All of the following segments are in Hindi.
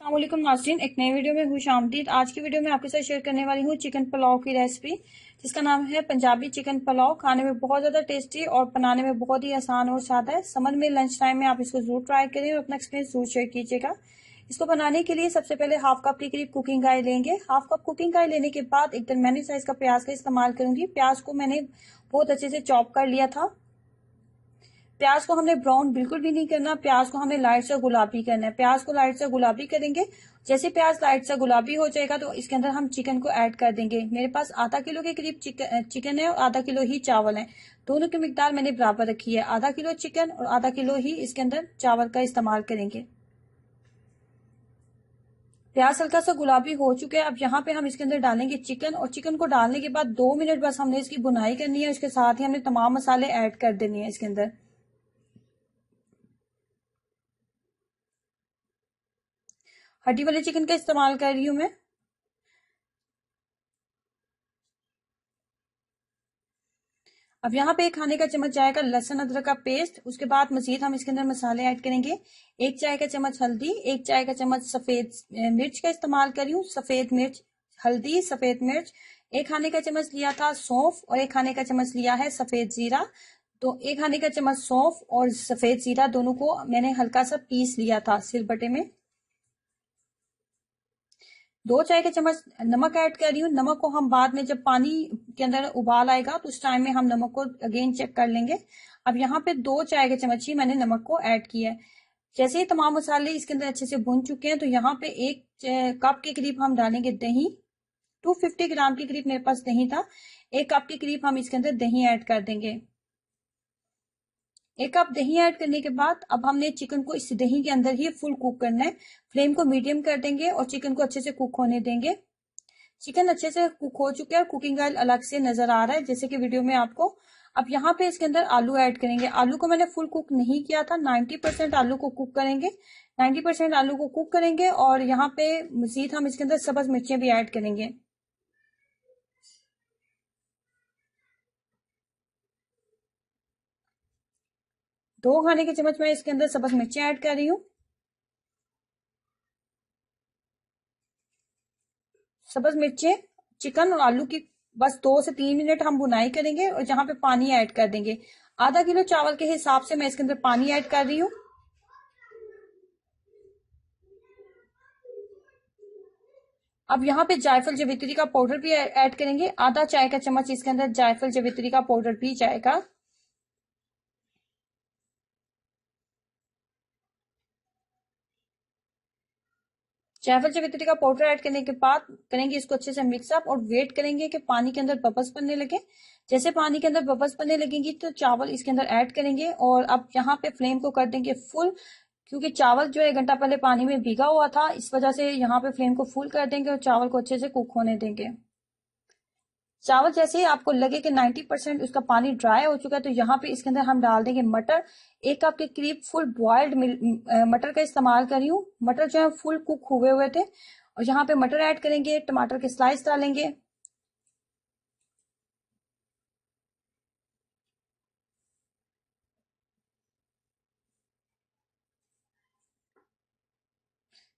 अस्सलामुअलैकुम नाज़रीन, एक नई वीडियो में खुशामदीद। आज की वीडियो में आपके साथ शेयर करने वाली हूँ चिकन पुलाव की रेसिपी, जिसका नाम है पंजाबी चिकन पुलाव। खाने में बहुत ज़्यादा टेस्टी और बनाने में बहुत ही आसान और सादा है। समर में लंच टाइम में आप इसको जरूर ट्राई करें और अपना एक्सपीरियंस जरूर शेयर कीजिएगा। इसको बनाने के लिए सबसे पहले हाफ कप के करीब कुकिंग ऑयल लेंगे। हाफ कप कुकिंग ऑयल लेने के बाद एक दरमियानी साइज का प्याज का इस्तेमाल करूंगी। प्याज को मैंने बहुत अच्छे से चॉप कर लिया था। प्याज को हमने ब्राउन बिल्कुल भी नहीं करना, प्याज को हमने लाइट सा गुलाबी करना है। प्याज को लाइट सा गुलाबी करेंगे। जैसे प्याज लाइट सा गुलाबी हो जाएगा तो इसके अंदर हम चिकन को ऐड कर देंगे। मेरे पास आधा किलो के करीब चिकन है और आधा किलो ही चावल है। दोनों की मिकदार मैंने बराबर रखी है। आधा किलो चिकन और आधा किलो ही इसके अंदर चावल का इस्तेमाल करेंगे। प्याज हल्का सा गुलाबी हो चुका है। अब यहाँ पे हम इसके अंदर डालेंगे चिकन, और चिकन को डालने के बाद 2 मिनट बस हमने इसकी बुनाई करनी है। उसके साथ ही हमने तमाम मसाले ऐड कर देने हैं इसके अंदर। हड्डी वाले चिकन का इस्तेमाल कर रही हूँ मैं। अब यहाँ पे 1 खाने का चम्मच जाएगा लहसुन अदरक का पेस्ट। उसके बाद मजीद हम इसके अंदर मसाले ऐड करेंगे। 1 चाय का चम्मच हल्दी, 1 चाय का चम्मच सफेद मिर्च का इस्तेमाल कर रही हूँ। सफेद मिर्च, हल्दी, सफेद मिर्च। 1 खाने का चम्मच लिया था सौंफ और 1 खाने का चम्मच लिया है सफेद जीरा। तो 1 खाने का चम्मच सौंफ और सफेद जीरा दोनों को मैंने हल्का सा पीस लिया था सिलबट्टे में। 2 चाय के चम्मच नमक ऐड कर रही हूँ। नमक को हम बाद में जब पानी के अंदर उबाल आएगा तो उस टाइम में हम नमक को अगेन चेक कर लेंगे। अब यहाँ पे 2 चाय के चम्मच ही मैंने नमक को ऐड किया है। जैसे ही तमाम मसाले इसके अंदर अच्छे से भुन चुके हैं तो यहाँ पे 1 कप के करीब हम डालेंगे दही। 250 ग्राम के करीब मेरे पास दही था। 1 कप के करीब हम इसके अंदर दही ऐड कर देंगे। 1 कप दही ऐड करने के बाद अब हमने चिकन को इस दही के अंदर ही फुल कुक करना है। फ्लेम को मीडियम कर देंगे और चिकन को अच्छे से कुक होने देंगे। चिकन अच्छे से कुक हो चुका है। कुकिंग ऑयल अलग से नजर आ रहा है जैसे कि वीडियो में आपको। अब यहाँ पे इसके अंदर आलू ऐड करेंगे। आलू को मैंने फुल कुक नहीं किया था, 90% आलू को कुक करेंगे। 90% आलू को कुक करेंगे और यहाँ पे मजीद हम इसके अंदर सब्ज मिर्चें भी ऐड करेंगे। दो खाने के चम्मच मैं इसके अंदर सब्ज मिर्चें ऐड कर रही हूँ। सब्ज मिर्चें, चिकन और आलू की बस 2 से 3 मिनट हम बुनाई करेंगे और जहां पे पानी ऐड कर देंगे। आधा किलो चावल के हिसाब से मैं इसके अंदर पानी ऐड कर रही हूँ। अब यहाँ पे जायफल जवित्री का पाउडर भी ऐड करेंगे। आधा चाय का चम्मच इसके अंदर जायफल जवित्री का पाउडर भी जाएगा। जायफल जवित्री का पाउडर ऐड करने के बाद करेंगे इसको अच्छे से मिक्सअप और वेट करेंगे कि पानी के अंदर बबल्स बनने लगे। जैसे पानी के अंदर बबल्स बनने लगेंगी तो चावल इसके अंदर ऐड करेंगे और अब यहाँ पे फ्लेम को कर देंगे फुल, क्योंकि चावल जो 1 घंटा पहले पानी में भीगा हुआ था, इस वजह से यहाँ पे फ्लेम को फुल कर देंगे और चावल को अच्छे से कुक होने देंगे। चावल जैसे ही आपको लगे कि 90% उसका पानी ड्राई हो चुका है तो यहाँ पे इसके अंदर हम डाल देंगे मटर। 1 कप के करीब फुल बॉइल्ड मटर का इस्तेमाल कर रही हूँ। मटर जो है फुल कुक हुए हुए थे और यहाँ पे मटर ऐड करेंगे। टमाटर के स्लाइस डालेंगे।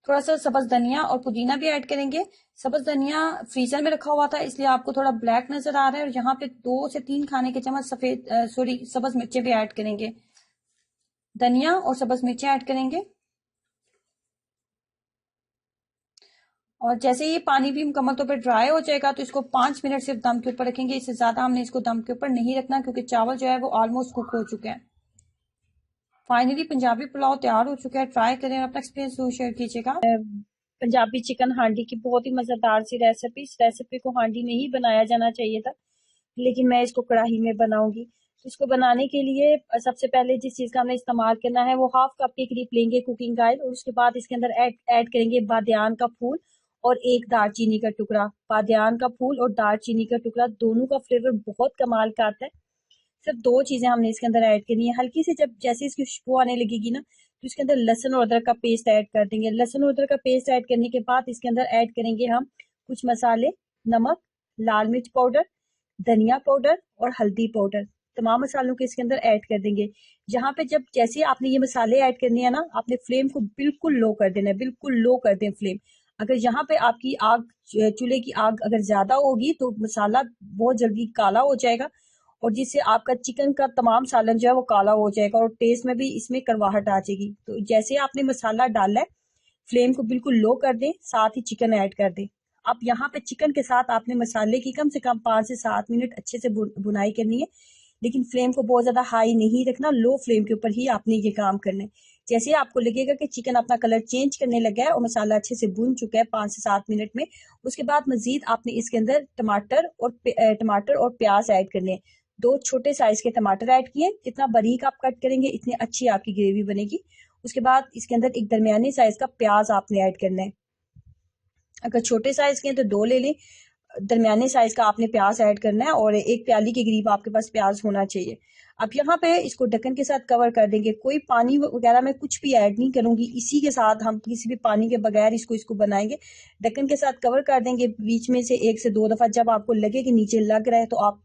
थोड़ा सा सब्ज धनिया और पुदीना भी ऐड करेंगे। सब्ज धनिया फ्रीजर में रखा हुआ था इसलिए आपको थोड़ा ब्लैक नजर आ रहा है। और यहाँ पे 2 से 3 खाने के चम्मच सब्ज मिर्चें भी ऐड करेंगे। धनिया और सब्ज मिर्चें ऐड करेंगे और जैसे ही पानी भी मुकम्मल तौर पर ड्राई हो जाएगा तो इसको 5 मिनट सिर्फ दम के ऊपर रखेंगे। इससे ज्यादा हमने इसको दम के ऊपर नहीं रखना क्योंकि चावल जो है वो ऑलमोस्ट कुक हो चुके हैं। फाइनली पंजाबी पुलाव तैयार हो चुका है। ट्राई करें, अपना एक्सपीरियंस जरूर शेयर कीजिएगा। पंजाबी चिकन हांडी की बहुत ही मजेदार सी रेसिपी। इस रेसिपी को हांडी में ही बनाया जाना चाहिए था, लेकिन मैं इसको कढ़ाई में बनाऊंगी। इसको बनाने के लिए सबसे पहले जिस चीज का हमने इस्तेमाल करना है वो हाफ कप के करीब लेंगे कुकिंग ऑयल और उसके बाद इसके अंदर ऐड करेंगे बादियान का फूल और 1 दालचीनी का टुकड़ा। बादियान का फूल और दालचीनी का टुकड़ा दोनों का फ्लेवर बहुत कमाल का आता है। सिर्फ 2 चीजें हमने इसके अंदर ऐड करनी है। हल्की सी जब जैसे इसकी खुशबू आने लगेगी ना तो इसके अंदर लहसुन और अदरक का पेस्ट ऐड कर देंगे। लहसुन और अदरक का पेस्ट ऐड करने के बाद इसके अंदर ऐड करेंगे हम कुछ मसाले, नमक, लाल मिर्च पाउडर, धनिया पाउडर और हल्दी पाउडर। तमाम मसालों के इसके अंदर ऐड कर देंगे। जहाँ पे जब जैसे आपने ये मसाले ऐड करने हैं ना, आपने फ्लेम को बिल्कुल लो कर देना है, बिल्कुल लो कर दें फ्लेम। अगर यहाँ पे आपकी आग, चूल्हे की आग अगर ज्यादा होगी तो मसाला बहुत जल्दी काला हो जाएगा, और जिससे आपका चिकन का तमाम सालन जो है वो काला हो जाएगा, और टेस्ट में भी इसमें कड़वाहट आ जाएगी। तो जैसे आपने मसाला डाला है, फ्लेम को बिल्कुल लो कर दें, साथ ही चिकन ऐड कर दें। अब यहाँ पे चिकन के साथ आपने मसाले की कम से कम 5 से 7 मिनट अच्छे से बुनाई करनी है, लेकिन फ्लेम को बहुत ज्यादा हाई नहीं रखना, लो फ्लेम के ऊपर ही आपने ये काम करना है। जैसे आपको लगेगा कि चिकन अपना कलर चेंज करने लगा है और मसाला अच्छे से भुन चुका है 5 से 7 मिनट में, उसके बाद मजीद आपने इसके अंदर टमाटर और प्याज ऐड करने हैं। 2 छोटे साइज के टमाटर ऐड किए, जितना बारीक आप कट करेंगे इतनी अच्छी आपकी ग्रेवी बनेगी। उसके बाद इसके अंदर एक दरमियानी साइज का प्याज आपने ऐड करना है। अगर छोटे साइज के हैं तो 2 ले लें, दरमियाने साइज का आपने प्याज ऐड करना है, और 1 प्याली के करीब आपके पास प्याज होना चाहिए। अब यहाँ पे इसको ढक्कन के साथ कवर कर देंगे। कोई पानी वगैरह मैं कुछ भी ऐड नहीं करूंगी, इसी के साथ हम किसी भी पानी के बगैर इसको बनाएंगे। ढक्कन के साथ कवर कर देंगे। बीच में से 1 से 2 दफा जब आपको लगे कि नीचे लग रहा है, तो आप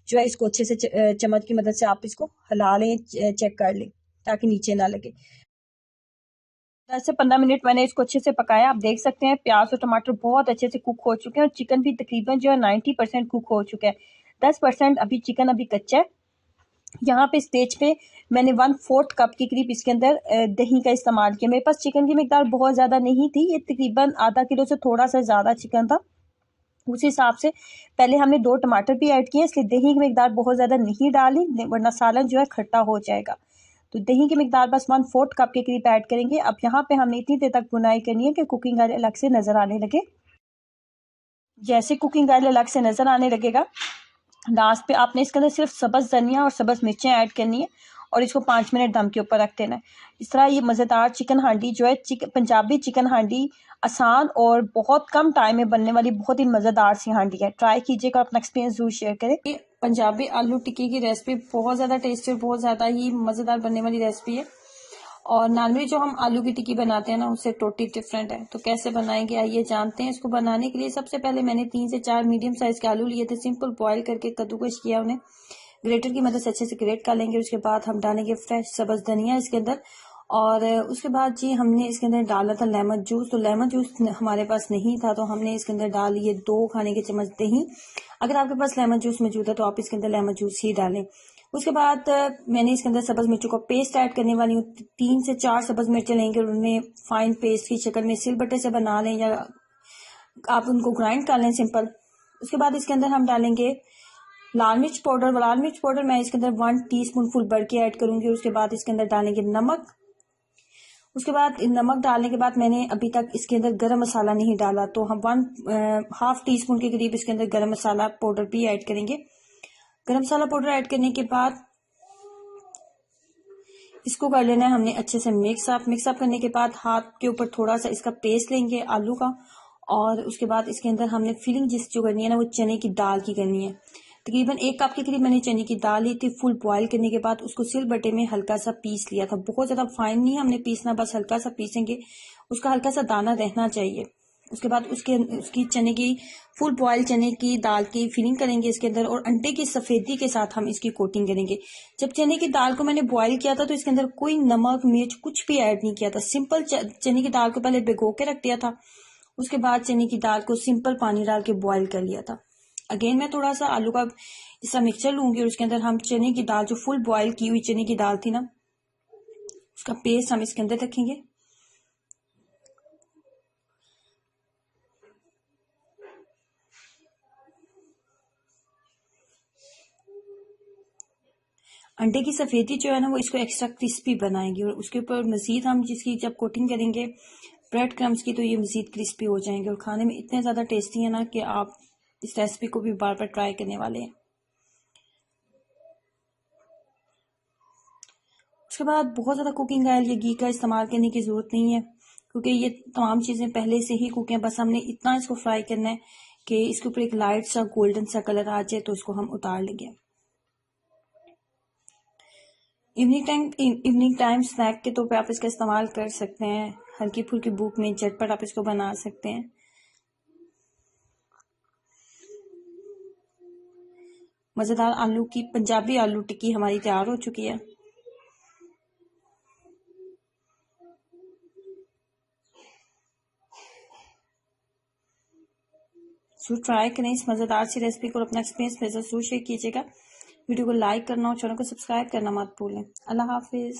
जो है इसको अच्छे से चम्मच की मदद से आप इसको हिला लें, चेक कर लें ताकि नीचे ना लगे। 10 से 15 मिनट मैंने इसको अच्छे से पकाया। आप देख सकते हैं प्याज और टमाटर बहुत अच्छे से कुक हो चुके हैं, और चिकन भी तकरीबन जो है 90% कुक हो चुका है। 10% अभी चिकन अभी कच्चा है। यहाँ पे स्टेज पे मैंने 1/4 कप के करीब इसके अंदर दही का इस्तेमाल किया। मेरे पास चिकन की मिकदार बहुत ज़्यादा नहीं थी, ये तकरीबन आधा किलो से थोड़ा सा ज़्यादा चिकन था। उस हिसाब से पहले हमने 2 टमाटर भी ऐड किए, इसलिए दही की मिकदार बहुत ज़्यादा नहीं डाली, वरना सालन जो है खट्टा हो जाएगा। तो दही की मिकदार बस 1/4 कप के करीब ऐड करेंगे। अब यहाँ पे हमने इतनी देर तक बुनाई करनी है कि कुकिंग ऑयल अलग से नजर आने लगे। जैसे कुकिंग ऑयल अलग से नजर आने लगेगा, लास्ट पे आपने इसके अंदर सिर्फ सब्ज धनिया और सब्ज मिर्चें ऐड करनी है, और इसको 5 मिनट दम के ऊपर रख देना है। इस तरह ये मज़ेदार चिकन हांडी जो है, पंजाबी चिकन हांडी आसान और बहुत कम टाइम में बनने वाली बहुत ही मज़ेदार सी हांडी है। ट्राई कीजिएगा, अपना एक्सपीरियंस जरूर शेयर करें। ये पंजाबी आलू टिक्की की रेसिपी बहुत ज़्यादा टेस्टी और बहुत ज़्यादा ही मज़ेदार बनने वाली रेसिपी है, और नॉर्मली जो हम आलू की टिक्की बनाते हैं ना, उससे टोटली डिफरेंट है। तो कैसे बनाएंगे आइए जानते हैं। इसको बनाने के लिए सबसे पहले मैंने 3 से 4 मीडियम साइज के आलू लिए थे, सिंपल बॉईल करके कद्दूकश किया उन्हें, ग्रेटर की मदद से अच्छे से ग्रेट कर लेंगे। उसके बाद हम डालेंगे फ्रेश सब्ज धनिया इसके अंदर, और उसके बाद जी हमने इसके अंदर डाला था लेमन जूस। तो लेमन जूस हमारे पास नहीं था, तो हमने इसके अंदर डाल लिए 2 खाने के चम्मच दही। अगर आपके पास लेमन जूस मौजूद है तो आप इसके अंदर लेमन जूस ही डालें। उसके बाद मैंने इसके अंदर सब्ज मिर्चों का पेस्ट ऐड करने वाली हूँ। 3 से 4 सब्ज मिर्चें लेंगे और उन्हें फाइन पेस्ट की शक्ल में सिलबट्टे से बना लें, या आप उनको ग्राइंड कर लें सिंपल। उसके बाद इसके अंदर हम डालेंगे लाल मिर्च पाउडर। लाल मिर्च पाउडर मैं इसके अंदर 1 टीस्पून फुल भर के ऐड करूंगी। उसके बाद इसके अंदर डालेंगे नमक। उसके बाद नमक डालने के बाद मैंने अभी तक इसके अंदर गरम मसाला नहीं डाला, तो हम 1/2 टीस्पून के करीब इसके अंदर गरम मसाला पाउडर भी ऐड करेंगे। गरम मसाला पाउडर ऐड करने के बाद इसको कर लेना है हमने अच्छे से मिक्सअप करने के बाद हाथ के ऊपर थोड़ा सा इसका पेस्ट लेंगे आलू का, और उसके बाद इसके अंदर हमने फिलिंग जो करनी है ना, वो चने की दाल की करनी है। तकरीबन 1 कप के करीब मैंने चने की दाल ली थी। फुल बॉईल करने के बाद उसको सिलबट्टे में हल्का सा पीस लिया था। बहुत ज्यादा फाइन नहीं हमने पीसना, बस हल्का सा पीसेंगे, उसका हल्का सा दाना रहना चाहिए। उसके बाद उसकी चने की फुल बॉयल चने की दाल की फिलिंग करेंगे इसके अंदर, और अंडे की सफेदी के साथ हम इसकी कोटिंग करेंगे। जब चने की दाल को मैंने बॉयल किया था तो इसके अंदर कोई नमक मिर्च कुछ भी ऐड नहीं किया था। सिंपल चने की दाल को पहले भिगो के रख दिया था, उसके बाद चने की दाल को सिंपल पानी डाल के बॉयल कर लिया था। अगेन मैं थोड़ा सा आलू का इसका मिक्सचर लूंगी, और उसके अंदर हम चने की दाल, जो फुल बॉयल की हुई चने की दाल थी ना, उसका पेस्ट हम इसके अंदर रखेंगे। अंडे की सफेदी जो है ना, वो इसको एक्स्ट्रा क्रिस्पी बनाएगी, और उसके ऊपर मजीद हम जिसकी जब कोटिंग करेंगे ब्रेड क्रम्स की, तो ये मजीद क्रिस्पी हो जाएंगे और खाने में इतने ज़्यादा टेस्टी है ना कि आप इस रेसिपी को भी बार बार ट्राई करने वाले हैं। उसके बाद बहुत ज़्यादा कुकिंग ऑयल या घी का इस्तेमाल करने की ज़रूरत नहीं है, क्योंकि ये तमाम चीज़ें पहले से ही कुक हैं। बस हमने इतना इसको फ्राई करना है कि इसके ऊपर एक लाइट सा गोल्डन सा कलर आ जाए, तो इसको हम उतार लेंगे। इवनिंग टाइम स्नैक के तौर पे आप इसका इस्तेमाल कर सकते हैं। हल्की फुल्की भूख में झटपट आप इसको बना सकते हैं। मज़ेदार आलू की पंजाबी आलू टिक्की हमारी तैयार हो चुकी है। जरूर ट्राई करें इस मज़ेदार सी रेसिपी को और अपना एक्सपीरियंस मेरे साथ जरूर शेयर कीजिएगा। वीडियो को लाइक करना और चैनल को सब्सक्राइब करना मत भूलें। अल्लाह हाफिज़।